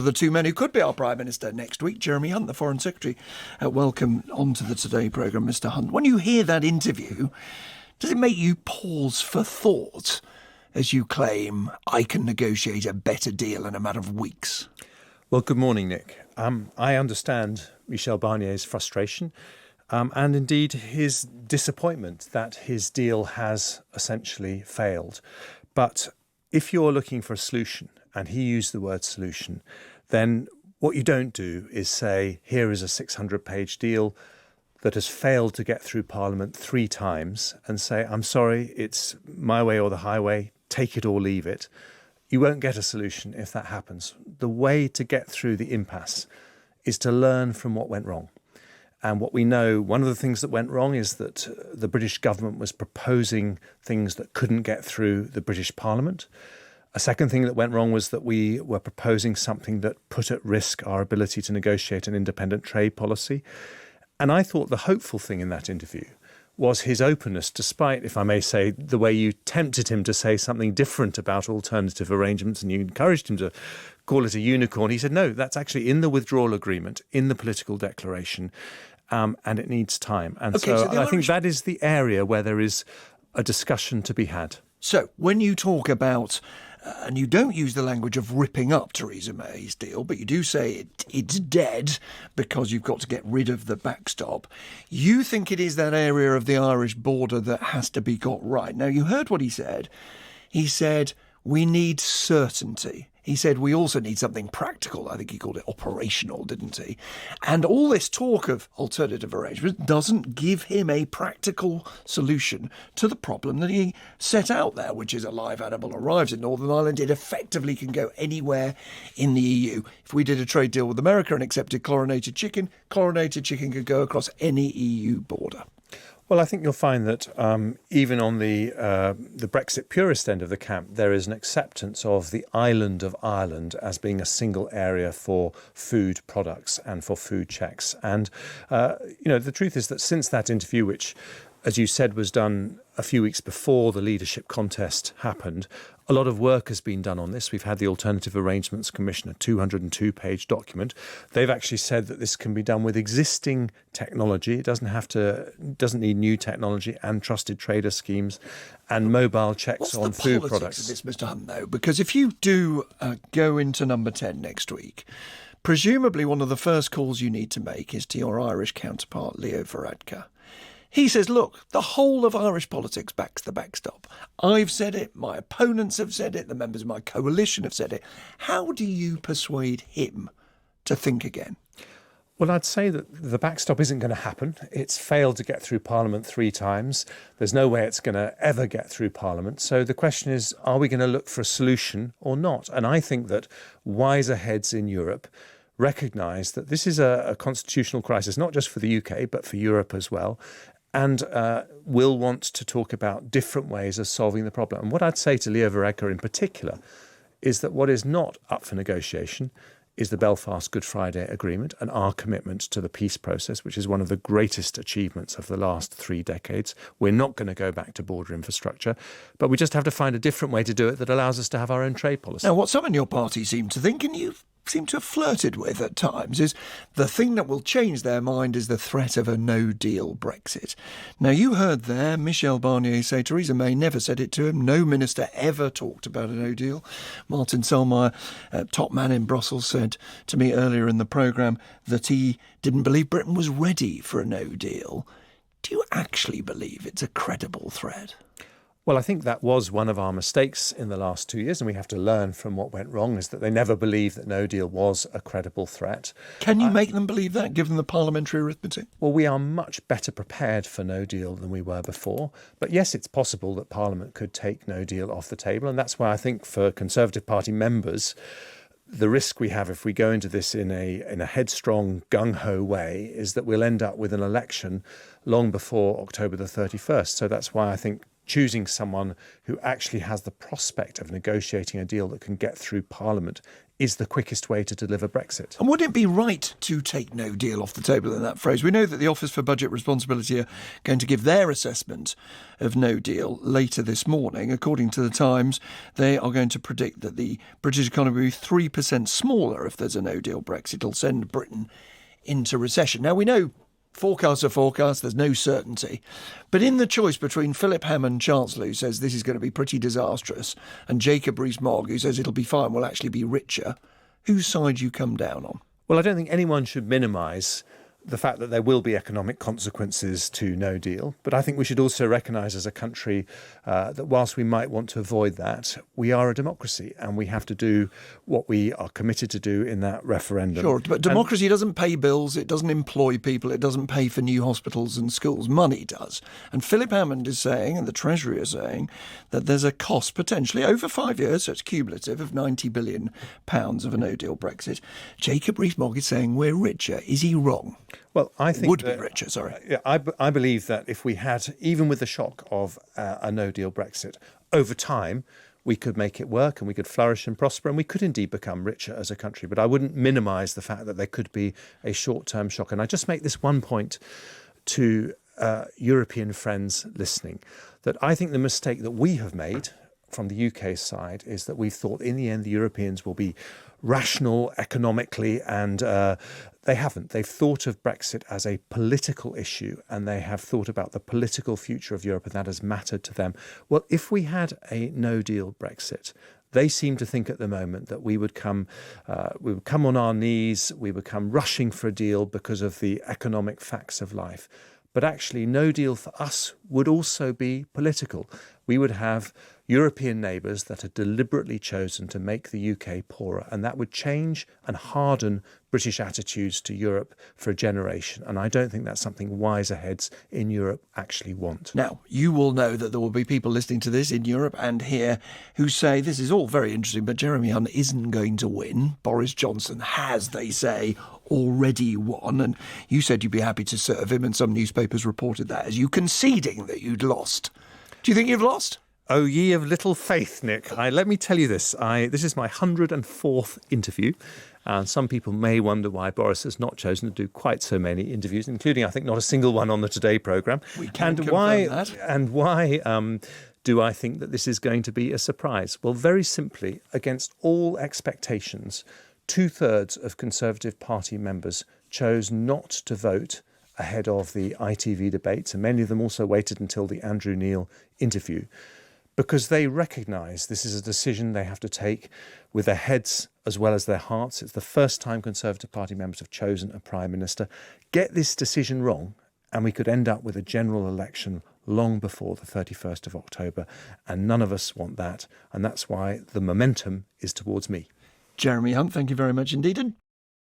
the two men who could be our Prime Minister next week, Jeremy Hunt, the Foreign Secretary. Welcome onto the Today programme, Mr. Hunt. When you hear that interview, does it make you pause for thought as you claim, I can negotiate a better deal in a matter of weeks? Well, good morning, Nick. I understand Michel Barnier's frustration and indeed his disappointment that his deal has essentially failed. But if you're looking for a solution, and he used the word solution, then what you don't do is say, here is a 600-page deal that has failed to get through Parliament 3 times and say, I'm sorry, it's my way or the highway, take it or leave it. You won't get a solution if that happens. The way to get through the impasse is to learn from what went wrong. And what we know, one of the things that went wrong is that the British government was proposing things that couldn't get through the British Parliament. A second thing that went wrong was that we were proposing something that put at risk our ability to negotiate an independent trade policy. And I thought the hopeful thing in that interview was his openness, despite, if I may say, the way you tempted him to say something different about alternative arrangements and you encouraged him to call it a unicorn. He said, no, that's actually in the withdrawal agreement, in the political declaration, and it needs time. And so I think that is the area where there is a discussion to be had. So when you talk about, and you don't use the language of ripping up Theresa May's deal, but you do say it's dead because you've got to get rid of the backstop, you think it is that area of the Irish border that has to be got right. Now, you heard what he said. He said, we need certainty. He said we also need something practical. I think he called it operational, didn't he? And all this talk of alternative arrangements doesn't give him a practical solution to the problem that he set out there, which is a live animal arrives in Northern Ireland. It effectively can go anywhere in the EU. If we did a trade deal with America and accepted chlorinated chicken could go across any EU border. Well, I think you'll find that even on the Brexit purist end of the camp, there is an acceptance of the island of Ireland as being a single area for food products and for food checks. And, the truth is that since that interview, which, as you said, was done a few weeks before the leadership contest happened, a lot of work has been done on this. We've had the Alternative Arrangements Commission, a 202-page document. They've actually said that this can be done with existing technology. It doesn't need new technology and trusted trader schemes and mobile checks on food products. What's the politics of this, Mr. Hunt, though? Because if you do go into number 10 next week, presumably one of the first calls you need to make is to your Irish counterpart, Leo Varadkar. He says, look, the whole of Irish politics backs the backstop. I've said it, my opponents have said it, the members of my coalition have said it. How do you persuade him to think again? Well, I'd say that the backstop isn't going to happen. It's failed to get through Parliament 3 times. There's no way it's going to ever get through Parliament. So the question is, are we going to look for a solution or not? And I think that wiser heads in Europe recognise that this is a constitutional crisis, not just for the UK, but for Europe as well, and will want to talk about different ways of solving the problem. And what I'd say to Leo Varadkar in particular is that what is not up for negotiation is the Belfast Good Friday Agreement and our commitment to the peace process, which is one of the greatest achievements of the last 3 decades. We're not going to go back to border infrastructure, but we just have to find a different way to do it that allows us to have our own trade policy. Now, what some in your party seem to think, and you seem to have flirted with at times, is the thing that will change their mind is the threat of a no-deal Brexit. Now, you heard there Michel Barnier say Theresa May never said it to him. No minister ever talked about a no-deal. Martin Selmayr, top man in Brussels, said to me earlier in the programme that he didn't believe Britain was ready for a no-deal. Do you actually believe it's a credible threat? Well, I think that was one of our mistakes in the last 2 years, and we have to learn from what went wrong, is that they never believed that no deal was a credible threat. Can you make them believe that, given the parliamentary arithmetic? Well, we are much better prepared for no deal than we were before. But yes, it's possible that Parliament could take no deal off the table, and that's why I think for Conservative Party members, the risk we have if we go into this in a headstrong, gung-ho way is that we'll end up with an election long before October the 31st. So that's why I think choosing someone who actually has the prospect of negotiating a deal that can get through Parliament is the quickest way to deliver Brexit. And would it be right to take no deal off the table in that phrase? We know that the Office for Budget Responsibility are going to give their assessment of no deal later this morning. According to the Times, they are going to predict that the British economy will be 3% smaller if there's a no deal Brexit. It'll send Britain into recession. Now, we know forecasts are forecasts, there's no certainty. But in the choice between Philip Hammond, Chancellor, who says this is going to be pretty disastrous, and Jacob Rees-Mogg, who says it'll be fine, we'll actually be richer, whose side you come down on? Well, I don't think anyone should minimise the fact that there will be economic consequences to no deal. But I think we should also recognise as a country that whilst we might want to avoid that, we are a democracy and we have to do what we are committed to do in that referendum. Sure, but democracy doesn't pay bills, it doesn't employ people, it doesn't pay for new hospitals and schools. Money does. And Philip Hammond is saying, and the Treasury are saying, that there's a cost potentially over 5 years, so it's cumulative, of £90 billion of a no-deal Brexit. Jacob Rees-Mogg is saying we're richer. Is he wrong? Well, I think would be richer, sorry. Yeah, I believe that if we had, even with the shock of a no-deal Brexit, over time we could make it work and we could flourish and prosper and we could indeed become richer as a country. But I wouldn't minimise the fact that there could be a short-term shock. And I just make this one point to European friends listening, that I think the mistake that we have made from the UK side is that we've thought in the end the Europeans will be rational economically, and they haven't. They've thought of Brexit as a political issue, and they have thought about the political future of Europe, and that has mattered to them. Well, if we had a no-deal Brexit, they seem to think at the moment that we would come on our knees, we would come rushing for a deal because of the economic facts of life. But actually, no deal for us would also be political. We would have European neighbours that are deliberately chosen to make the UK poorer, and that would change and harden British attitudes to Europe for a generation. And I don't think that's something wiser heads in Europe actually want. Now, you will know that there will be people listening to this in Europe and here who say this is all very interesting, but Jeremy Hunt isn't going to win. Boris Johnson has, they say, already won. And you said you'd be happy to serve him, and some newspapers reported that as you conceding that you'd lost. Do you think you've lost? Oh, ye of little faith, Nick. Let me tell you this. This is my 104th interview. And some people may wonder why Boris has not chosen to do quite so many interviews, including, I think, not a single one on the Today programme. We can confirm that. And why do I think that this is going to be a surprise? Well, very simply, against all expectations, 2/3 of Conservative Party members chose not to vote ahead of the ITV debates, and many of them also waited until the Andrew Neil interview, because they recognise this is a decision they have to take with their heads as well as their hearts. It's the first time Conservative Party members have chosen a Prime Minister. Get this decision wrong, and we could end up with a general election long before the 31st of October, and none of us want that, and that's why the momentum is towards me. Jeremy Hunt, thank you very much indeed. And